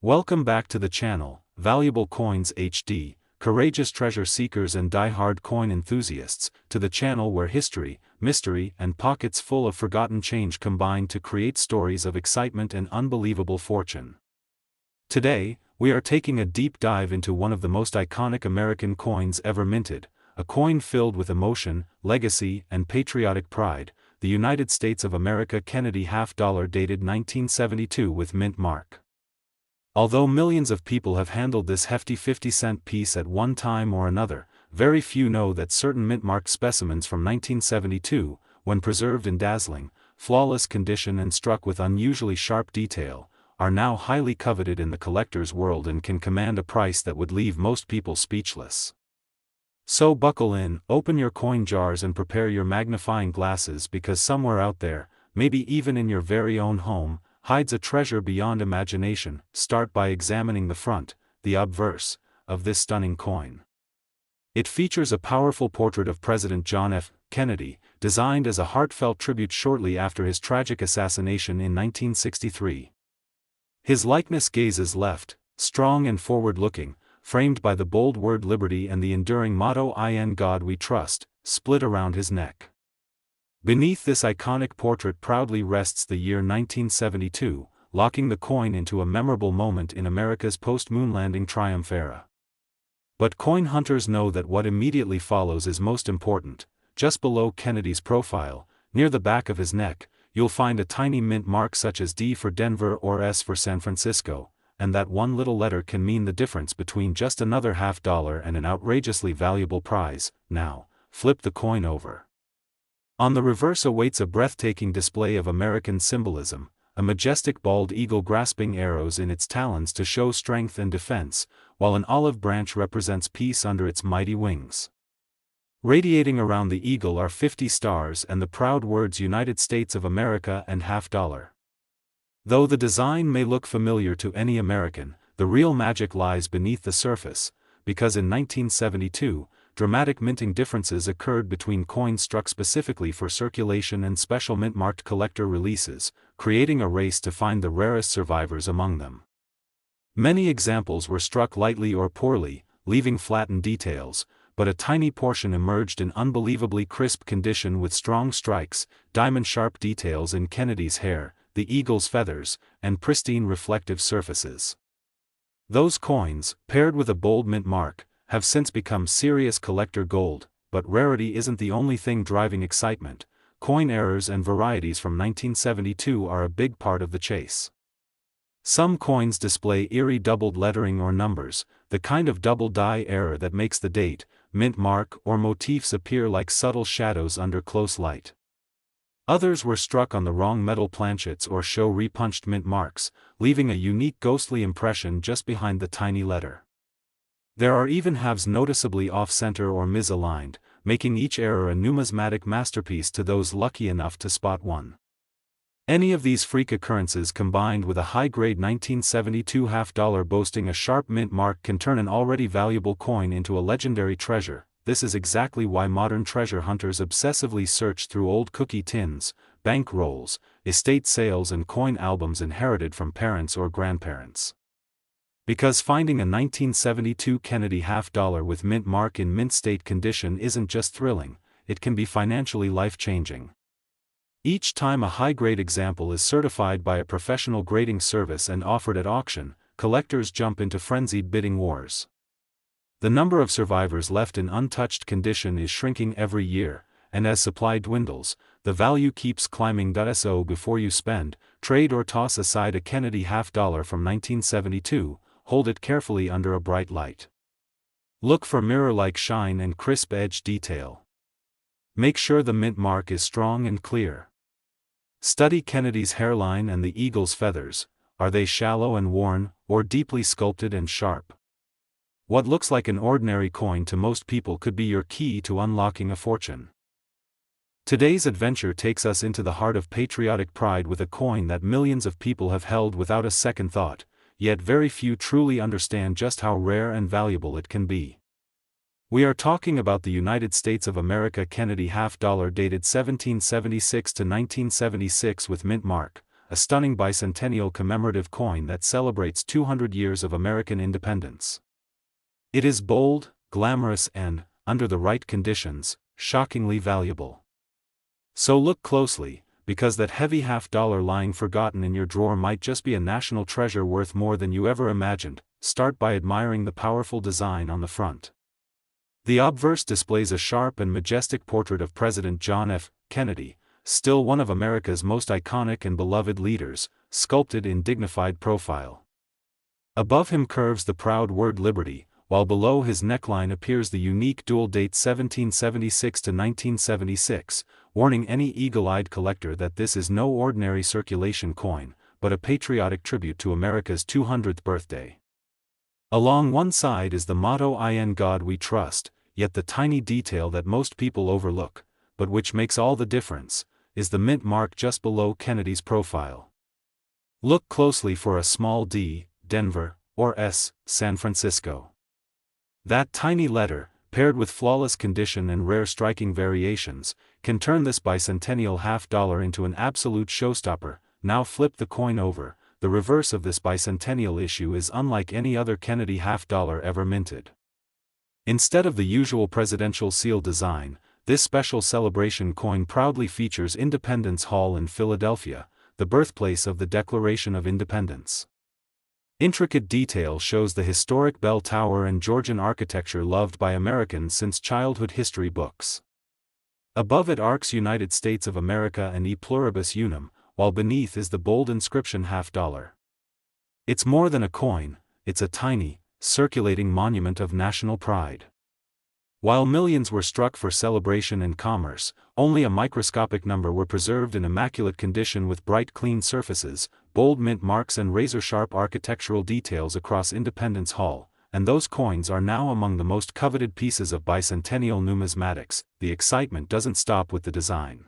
Welcome back to the channel, Valuable Coins HD, courageous treasure seekers and die-hard coin enthusiasts, to the channel where history, mystery and pockets full of forgotten change combine to create stories of excitement and unbelievable fortune. Today, we are taking a deep dive into one of the most iconic American coins ever minted, a coin filled with emotion, legacy and patriotic pride, the United States of America Kennedy half-dollar dated 1972 with mint mark. Although millions of people have handled this hefty 50-cent piece at one time or another, very few know that certain mint-marked specimens from 1972, when preserved in dazzling, flawless condition and struck with unusually sharp detail, are now highly coveted in the collector's world and can command a price that would leave most people speechless. So buckle in, open your coin jars and prepare your magnifying glasses, because somewhere out there, maybe even in your very own home, hides a treasure beyond imagination. Start by examining the front, the obverse, of this stunning coin. It features a powerful portrait of President John F. Kennedy, designed as a heartfelt tribute shortly after his tragic assassination in 1963. His likeness gazes left, strong and forward-looking, framed by the bold word liberty and the enduring motto "In God We Trust," split around his neck. Beneath this iconic portrait proudly rests the year 1972, locking the coin into a memorable moment in America's post-moon landing triumph era. But coin hunters know that what immediately follows is most important. Just below Kennedy's profile, near the back of his neck, you'll find a tiny mint mark such as D for Denver or S for San Francisco, and that one little letter can mean the difference between just another half-dollar and an outrageously valuable prize. Now, flip the coin over. On the reverse awaits a breathtaking display of American symbolism, a majestic bald eagle grasping arrows in its talons to show strength and defense, while an olive branch represents peace under its mighty wings. Radiating around the eagle are 50 stars and the proud words United States of America and half-dollar. Though the design may look familiar to any American, the real magic lies beneath the surface, because in 1972, dramatic minting differences occurred between coins struck specifically for circulation and special mint-marked collector releases, creating a race to find the rarest survivors among them. Many examples were struck lightly or poorly, leaving flattened details, but a tiny portion emerged in unbelievably crisp condition with strong strikes, diamond-sharp details in Kennedy's hair, the eagle's feathers, and pristine reflective surfaces. Those coins, paired with a bold mint mark, have since become serious collector gold, but rarity isn't the only thing driving excitement. Coin errors and varieties from 1972 are a big part of the chase. Some coins display eerie doubled lettering or numbers, the kind of double die error that makes the date, mint mark or motifs appear like subtle shadows under close light. Others were struck on the wrong metal planchets or show repunched mint marks, leaving a unique ghostly impression just behind the tiny letter. There are even halves noticeably off-center or misaligned, making each error a numismatic masterpiece to those lucky enough to spot one. Any of these freak occurrences combined with a high-grade 1972 half-dollar boasting a sharp mint mark can turn an already valuable coin into a legendary treasure. This is exactly why modern treasure hunters obsessively search through old cookie tins, bank rolls, estate sales and coin albums inherited from parents or grandparents. Because finding a 1972 Kennedy half-dollar with mint mark in mint state condition isn't just thrilling, it can be financially life-changing. Each time a high-grade example is certified by a professional grading service and offered at auction, collectors jump into frenzied bidding wars. The number of survivors left in untouched condition is shrinking every year, and as supply dwindles, the value keeps climbing. So before you spend, trade or toss aside a Kennedy half-dollar from 1972, hold it carefully under a bright light. Look for mirror-like shine and crisp edge detail. Make sure the mint mark is strong and clear. Study Kennedy's hairline and the eagle's feathers. Are they shallow and worn, or deeply sculpted and sharp? What looks like an ordinary coin to most people could be your key to unlocking a fortune. Today's adventure takes us into the heart of patriotic pride with a coin that millions of people have held without a second thought, yet very few truly understand just how rare and valuable it can be. We are talking about the United States of America Kennedy half-dollar dated 1776 to 1976 with mint mark, a stunning bicentennial commemorative coin that celebrates 200 years of American independence. It is bold, glamorous and, under the right conditions, shockingly valuable. So look closely, because that heavy half-dollar lying forgotten in your drawer might just be a national treasure worth more than you ever imagined. Start by admiring the powerful design on the front. The obverse displays a sharp and majestic portrait of President John F. Kennedy, still one of America's most iconic and beloved leaders, sculpted in dignified profile. Above him curves the proud word Liberty, while below his neckline appears the unique dual date 1776 to 1976, warning any eagle-eyed collector that this is no ordinary circulation coin, but a patriotic tribute to America's 200th birthday. Along one side is the motto "In God We Trust," yet the tiny detail that most people overlook, but which makes all the difference, is the mint mark just below Kennedy's profile. Look closely for a small D, Denver, or S, San Francisco. That tiny letter, paired with flawless condition and rare striking variations, can turn this bicentennial half-dollar into an absolute showstopper. Now flip the coin over. The reverse of this bicentennial issue is unlike any other Kennedy half-dollar ever minted. Instead of the usual presidential seal design, this special celebration coin proudly features Independence Hall in Philadelphia, the birthplace of the Declaration of Independence. Intricate detail shows the historic bell tower and Georgian architecture loved by Americans since childhood history books. Above it arcs United States of America and E Pluribus Unum, while beneath is the bold inscription half-dollar. It's more than a coin, it's a tiny, circulating monument of national pride. While millions were struck for celebration and commerce, only a microscopic number were preserved in immaculate condition with bright clean surfaces, bold mint marks and razor-sharp architectural details across Independence Hall, and those coins are now among the most coveted pieces of bicentennial numismatics. The excitement doesn't stop with the design.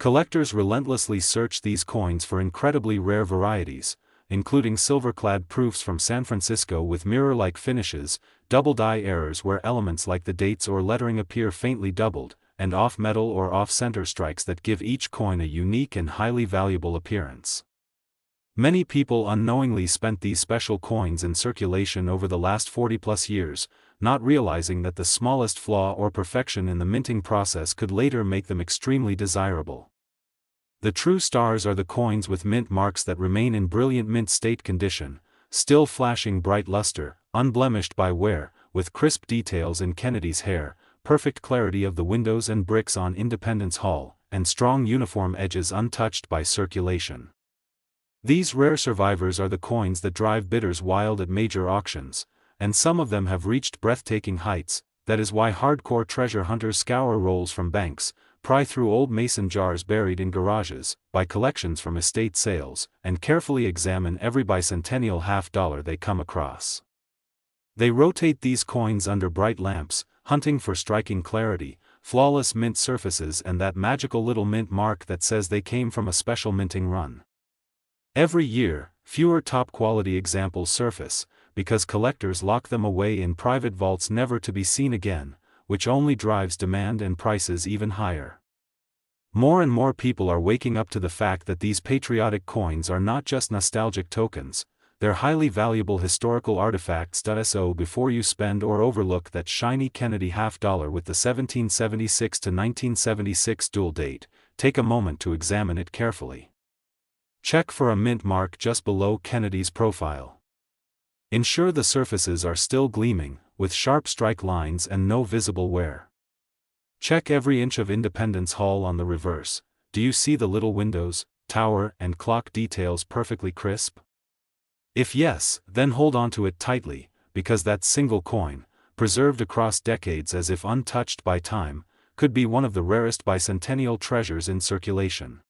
Collectors relentlessly search these coins for incredibly rare varieties, including silver-clad proofs from San Francisco with mirror-like finishes, double die errors where elements like the dates or lettering appear faintly doubled, and off-metal or off-center strikes that give each coin a unique and highly valuable appearance. Many people unknowingly spent these special coins in circulation over the last 40-plus years, not realizing that the smallest flaw or perfection in the minting process could later make them extremely desirable. The true stars are the coins with mint marks that remain in brilliant mint state condition, still flashing bright luster, unblemished by wear, with crisp details in Kennedy's hair, perfect clarity of the windows and bricks on Independence Hall, and strong uniform edges untouched by circulation. These rare survivors are the coins that drive bidders wild at major auctions, and some of them have reached breathtaking heights. That is why hardcore treasure hunters scour rolls from banks, pry through old mason jars buried in garages, buy collections from estate sales, and carefully examine every bicentennial half-dollar they come across. They rotate these coins under bright lamps, hunting for striking clarity, flawless mint surfaces and that magical little mint mark that says they came from a special minting run. Every year, fewer top-quality examples surface, because collectors lock them away in private vaults never to be seen again, which only drives demand and prices even higher. More and more people are waking up to the fact that these patriotic coins are not just nostalgic tokens, they're highly valuable historical artifacts. So before you spend or overlook that shiny Kennedy half-dollar with the 1776 to 1976 dual date, take a moment to examine it carefully. Check for a mint mark just below Kennedy's profile. Ensure the surfaces are still gleaming, with sharp strike lines and no visible wear. Check every inch of Independence Hall on the reverse. Do you see the little windows, tower, and clock details perfectly crisp? If yes, then hold on to it tightly, because that single coin, preserved across decades as if untouched by time, could be one of the rarest bicentennial treasures in circulation.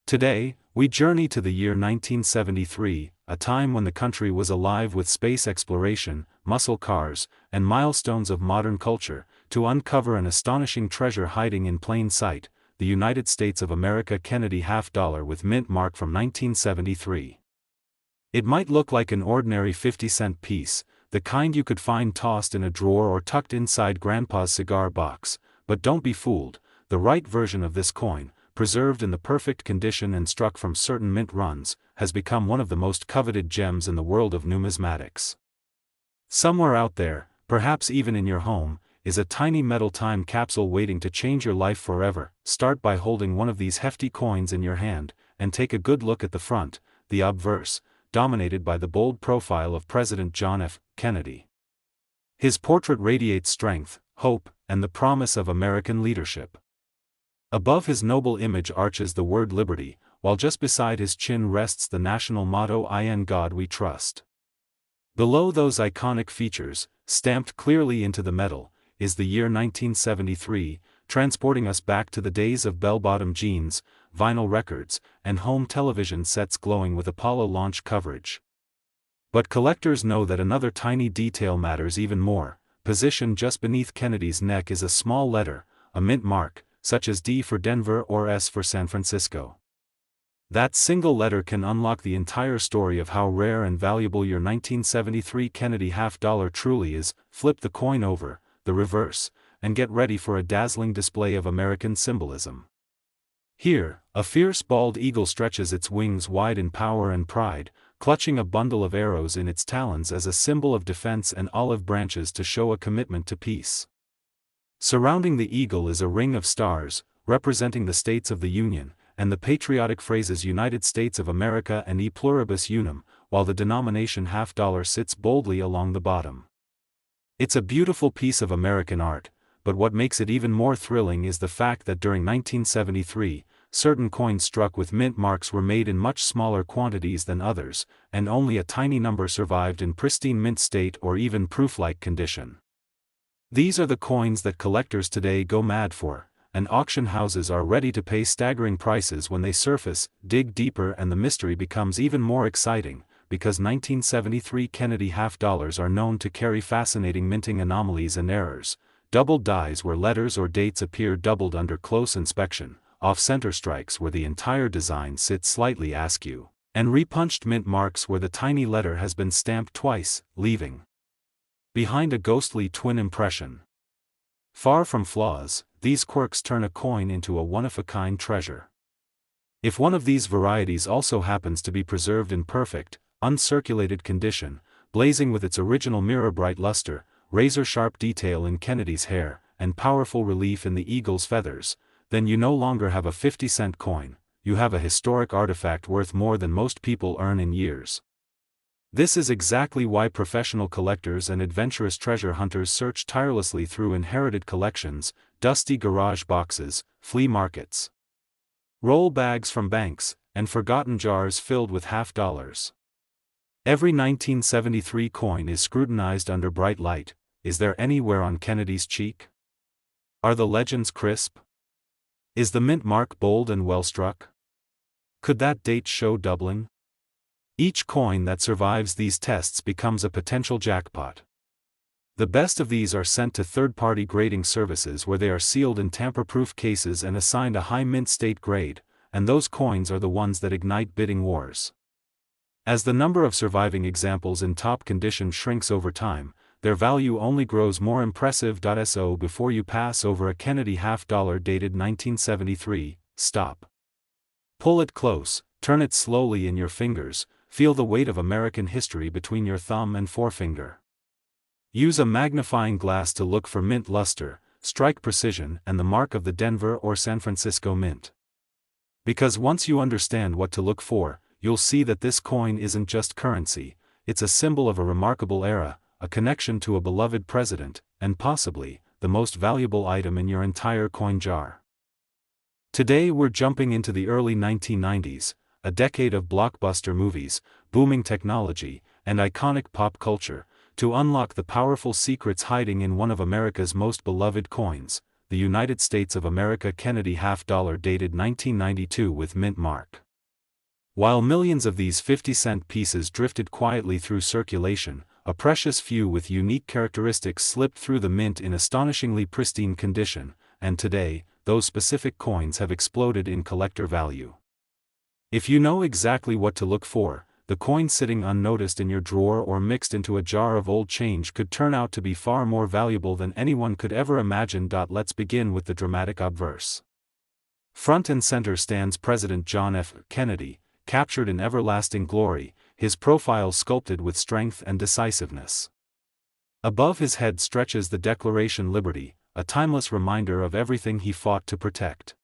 Today, we journey to the year 1973, a time when the country was alive with space exploration, muscle cars, and milestones of modern culture, to uncover an astonishing treasure hiding in plain sight, the United States of America Kennedy half-dollar with mint mark from 1973. It might look like an ordinary 50-cent piece, the kind you could find tossed in a drawer or tucked inside Grandpa's cigar box, but don't be fooled. The right version of this coin, preserved in the perfect condition and struck from certain mint runs, has become one of the most coveted gems in the world of numismatics. Somewhere out there, perhaps even in your home, is a tiny metal time capsule waiting to change your life forever. Start by holding one of these hefty coins in your hand, and take a good look at the front, the obverse, dominated by the bold profile of President John F. Kennedy. His portrait radiates strength, hope, and the promise of American leadership. Above his noble image arches the word liberty, while just beside his chin rests the national motto "In God We Trust." Below those iconic features, stamped clearly into the metal, is the year 1973, transporting us back to the days of bell-bottom jeans, vinyl records, and home television sets glowing with Apollo launch coverage. But collectors know that another tiny detail matters even more. Positioned just beneath Kennedy's neck is a small letter, a mint mark, such as D for Denver or S for San Francisco. That single letter can unlock the entire story of how rare and valuable your 1973 Kennedy half-dollar truly is. Flip the coin over, the reverse, and get ready for a dazzling display of American symbolism. Here, a fierce bald eagle stretches its wings wide in power and pride, clutching a bundle of arrows in its talons as a symbol of defense and olive branches to show a commitment to peace. Surrounding the eagle is a ring of stars, representing the states of the Union, and the patriotic phrases United States of America and E pluribus unum, while the denomination half-dollar sits boldly along the bottom. It's a beautiful piece of American art, but what makes it even more thrilling is the fact that during 1973, certain coins struck with mint marks were made in much smaller quantities than others, and only a tiny number survived in pristine mint state or even proof-like condition. These are the coins that collectors today go mad for, and auction houses are ready to pay staggering prices when they surface. Dig deeper and the mystery becomes even more exciting, because 1973 Kennedy half-dollars are known to carry fascinating minting anomalies and errors. Doubled dies where letters or dates appear doubled under close inspection, off-center strikes where the entire design sits slightly askew, and repunched mint marks where the tiny letter has been stamped twice, leaving behind a ghostly twin impression. Far from flaws, these quirks turn a coin into a one-of-a-kind treasure. If one of these varieties also happens to be preserved in perfect, uncirculated condition, blazing with its original mirror-bright luster, razor-sharp detail in Kennedy's hair, and powerful relief in the eagle's feathers, then you no longer have a 50-cent coin, you have a historic artifact worth more than most people earn in years. This is exactly why professional collectors and adventurous treasure hunters search tirelessly through inherited collections, dusty garage boxes, flea markets, roll bags from banks, and forgotten jars filled with half-dollars. Every 1973 coin is scrutinized under bright light. Is there any wear on Kennedy's cheek? Are the legends crisp? Is the mint mark bold and well struck? Could that date show doubling? Each coin that survives these tests becomes a potential jackpot. The best of these are sent to third-party grading services where they are sealed in tamper-proof cases and assigned a high mint state grade, and those coins are the ones that ignite bidding wars. As the number of surviving examples in top condition shrinks over time, their value only grows more impressive. So before you pass over a Kennedy half-dollar dated 1973, stop. Pull it close, turn it slowly in your fingers, feel the weight of American history between your thumb and forefinger. Use a magnifying glass to look for mint luster, strike precision, and the mark of the Denver or San Francisco mint. Because once you understand what to look for, you'll see that this coin isn't just currency, it's a symbol of a remarkable era, a connection to a beloved president, and possibly, the most valuable item in your entire coin jar. Today we're jumping into the early 1990s, a decade of blockbuster movies, booming technology, and iconic pop culture, to unlock the powerful secrets hiding in one of America's most beloved coins, the United States of America Kennedy half-dollar dated 1992 with mint mark. While millions of these 50-cent pieces drifted quietly through circulation, a precious few with unique characteristics slipped through the mint in astonishingly pristine condition, and today, those specific coins have exploded in collector value. If you know exactly what to look for, the coin sitting unnoticed in your drawer or mixed into a jar of old change could turn out to be far more valuable than anyone could ever imagine. Let's begin with the dramatic obverse. Front and center stands President John F. Kennedy, captured in everlasting glory, his profile sculpted with strength and decisiveness. Above his head stretches the Declaration Liberty, a timeless reminder of everything he fought to protect.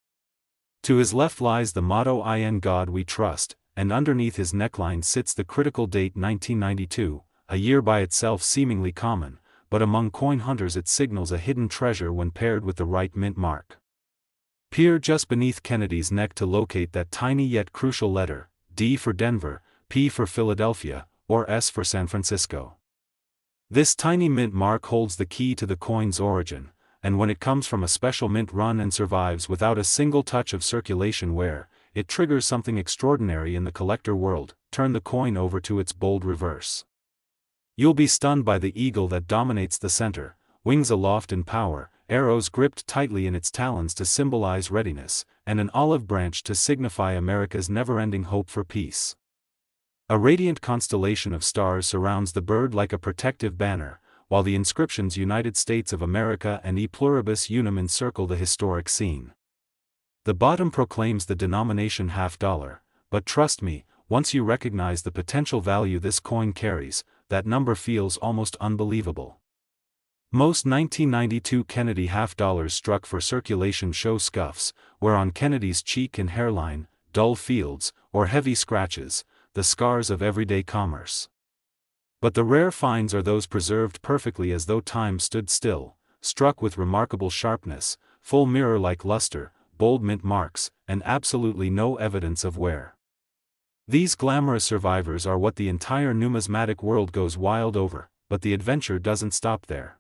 To his left lies the motto "In God We Trust," and underneath his neckline sits the critical date 1992, a year by itself seemingly common, but among coin hunters it signals a hidden treasure when paired with the right mint mark. Peer just beneath Kennedy's neck to locate that tiny yet crucial letter, D for Denver, P for Philadelphia, or S for San Francisco. This tiny mint mark holds the key to the coin's origin, and when it comes from a special mint run and survives without a single touch of circulation wear, it triggers something extraordinary in the collector world. Turn the coin over to its bold reverse. You'll be stunned by the eagle that dominates the center, wings aloft in power, arrows gripped tightly in its talons to symbolize readiness, and an olive branch to signify America's never-ending hope for peace. A radiant constellation of stars surrounds the bird like a protective banner, while the inscriptions United States of America and E Pluribus Unum encircle the historic scene. The bottom proclaims the denomination $50, but trust me, once you recognize the potential value this coin carries, that number feels almost unbelievable. Most 1992 Kennedy $50 struck for circulation show scuffs, where on Kennedy's cheek and hairline, dull fields, or heavy scratches, the scars of everyday commerce. But the rare finds are those preserved perfectly as though time stood still, struck with remarkable sharpness, full mirror-like luster, bold mint marks, and absolutely no evidence of wear. These glamorous survivors are what the entire numismatic world goes wild over, but the adventure doesn't stop there.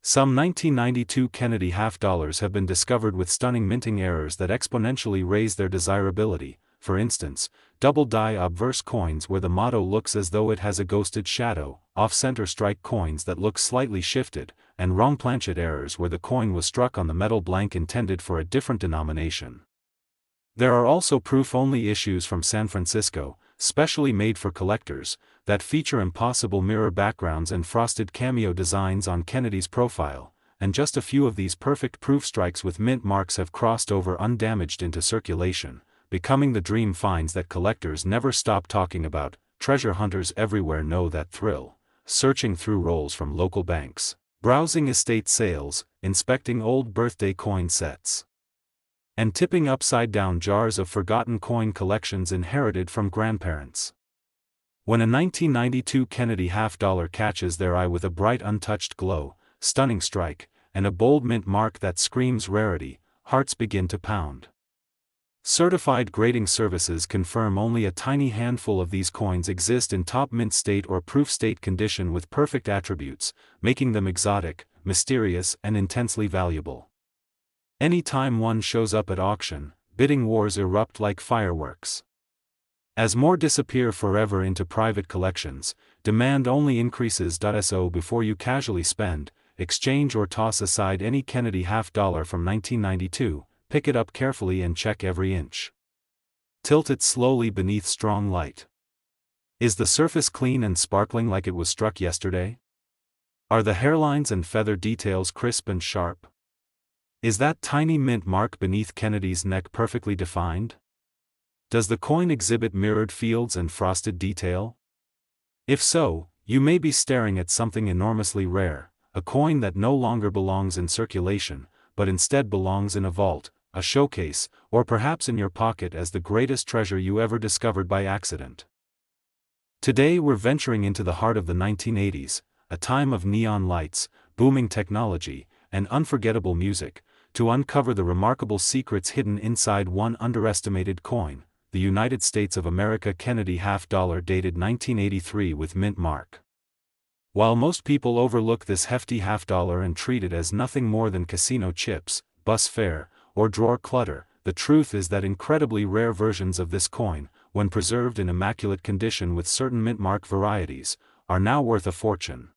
Some 1992 Kennedy $50 have been discovered with stunning minting errors that exponentially raise their desirability. For instance, double-die obverse coins where the motto looks as though it has a ghosted shadow, off-center strike coins that look slightly shifted, and wrong planchet errors where the coin was struck on the metal blank intended for a different denomination. There are also proof-only issues from San Francisco, specially made for collectors, that feature impossible mirror backgrounds and frosted cameo designs on Kennedy's profile, and just a few of these perfect proof strikes with mint marks have crossed over undamaged into circulation, becoming the dream finds that collectors never stop talking about. Treasure hunters everywhere know that thrill, searching through rolls from local banks, browsing estate sales, inspecting old birthday coin sets, and tipping upside-down jars of forgotten coin collections inherited from grandparents. When a 1992 Kennedy $50 catches their eye with a bright untouched glow, stunning strike, and a bold mint mark that screams rarity, hearts begin to pound. Certified grading services confirm only a tiny handful of these coins exist in top mint state or proof state condition with perfect attributes, making them exotic, mysterious, and intensely valuable. Any time one shows up at auction, bidding wars erupt like fireworks. As more disappear forever into private collections, demand only increases. So before you casually spend, exchange or toss aside any Kennedy $50 from 1992, pick it up carefully and check every inch. Tilt it slowly beneath strong light. Is the surface clean and sparkling like it was struck yesterday? Are the hairlines and feather details crisp and sharp? Is that tiny mint mark beneath Kennedy's neck perfectly defined? Does the coin exhibit mirrored fields and frosted detail? If so, you may be staring at something enormously rare, a coin that no longer belongs in circulation, but instead belongs in a vault, a showcase, or perhaps in your pocket as the greatest treasure you ever discovered by accident. Today we're venturing into the heart of the 1980s, a time of neon lights, booming technology, and unforgettable music, to uncover the remarkable secrets hidden inside one underestimated coin, the United States of America Kennedy $50 dated 1983 with mint mark. While most people overlook this hefty $50 and treat it as nothing more than casino chips, bus fare, or drawer clutter, the truth is that incredibly rare versions of this coin, when preserved in immaculate condition with certain mint mark varieties, are now worth a fortune.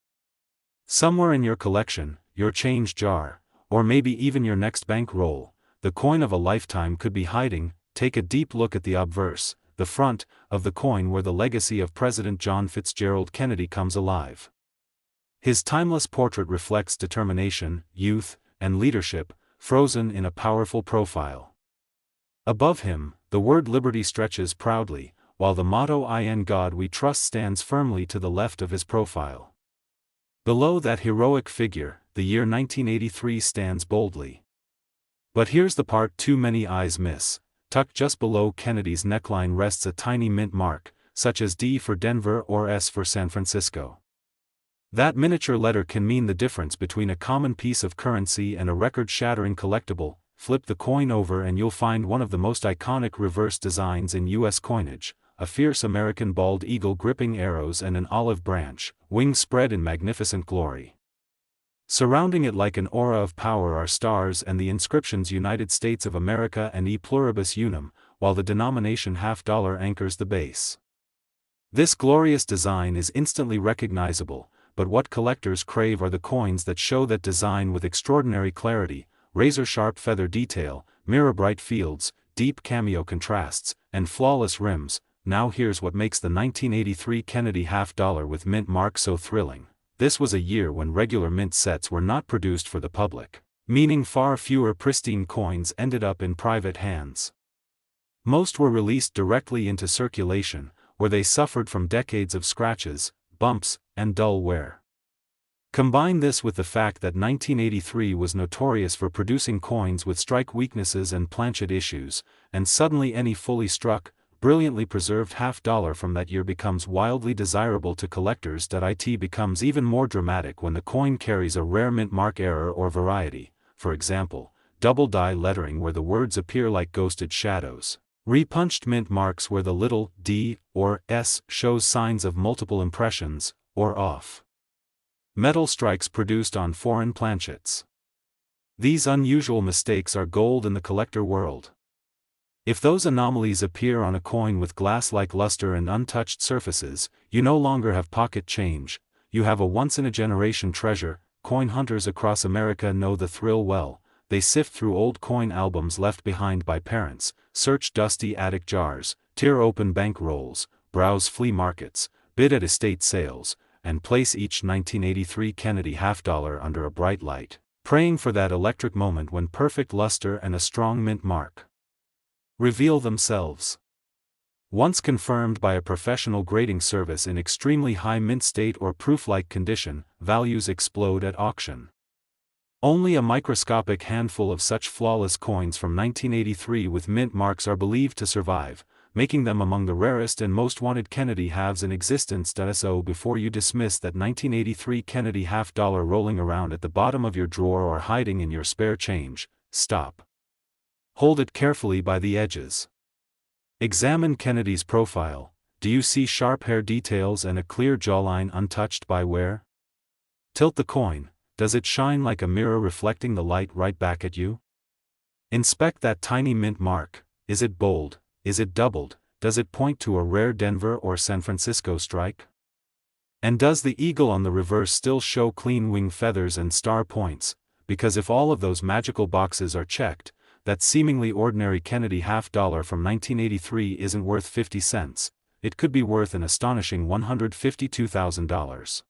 Somewhere in your collection, your change jar, or maybe even your next bank roll, the coin of a lifetime could be hiding. Take a deep look at the obverse, the front, of the coin where the legacy of President John Fitzgerald Kennedy comes alive. His timeless portrait reflects determination, youth, and leadership, frozen in a powerful profile. Above him, the word liberty stretches proudly, while the motto "In God We Trust" stands firmly to the left of his profile. Below that heroic figure, the year 1983 stands boldly. But here's the part too many eyes miss. Tucked just below Kennedy's neckline rests a tiny mint mark, such as D for Denver or S for San Francisco. That miniature letter can mean the difference between a common piece of currency and a record-shattering collectible. Flip the coin over and you'll find one of the most iconic reverse designs in U.S. coinage, a fierce American bald eagle gripping arrows and an olive branch, wings spread in magnificent glory. Surrounding it like an aura of power are stars and the inscriptions United States of America and E pluribus unum, while the denomination $half anchors the base. This glorious design is instantly recognizable, but what collectors crave are the coins that show that design with extraordinary clarity: razor-sharp feather detail, mirror-bright fields, deep cameo contrasts, and flawless rims. Now here's what makes the 1983 Kennedy $half with mint mark so thrilling. This was a year when regular mint sets were not produced for the public, meaning far fewer pristine coins ended up in private hands. Most were released directly into circulation, where they suffered from decades of scratches, bumps, and dull wear. Combine this with the fact that 1983 was notorious for producing coins with strike weaknesses and planchet issues, and suddenly any fully struck, brilliantly preserved $half from that year becomes wildly desirable to collectors. It becomes even more dramatic when the coin carries a rare mint mark error or variety, for example, double die lettering where the words appear like ghosted shadows, repunched mint marks where the little d or s shows signs of multiple impressions, or off metal strikes produced on foreign planchets. These unusual mistakes are gold in the collector world. If those anomalies appear on a coin with glass-like luster and untouched surfaces, you no longer have pocket change, you have a once-in-a-generation treasure. Coin hunters across America know the thrill well. They sift through old coin albums left behind by parents, search dusty attic jars, tear open bank rolls, browse flea markets, bid at estate sales, and place each 1983 Kennedy $half under a bright light, praying for that electric moment when perfect luster and a strong mint mark reveal themselves. Once confirmed by a professional grading service in extremely high mint state or proof-like condition, values explode at auction. Only a microscopic handful of such flawless coins from 1983 with mint marks are believed to survive, making them among the rarest and most wanted Kennedy halves in existence. So before you dismiss that 1983 Kennedy $half rolling around at the bottom of your drawer or hiding in your spare change, stop. Hold it carefully by the edges. Examine Kennedy's profile. Do you see sharp hair details and a clear jawline untouched by wear? Tilt the coin. Does it shine like a mirror reflecting the light right back at you? Inspect that tiny mint mark. Is it bold? Is it doubled? Does it point to a rare Denver or San Francisco strike? And does the eagle on the reverse still show clean wing feathers and star points? Because if all of those magical boxes are checked, that seemingly ordinary Kennedy $half from 1983 isn't worth 50 cents, it could be worth an astonishing $152,000.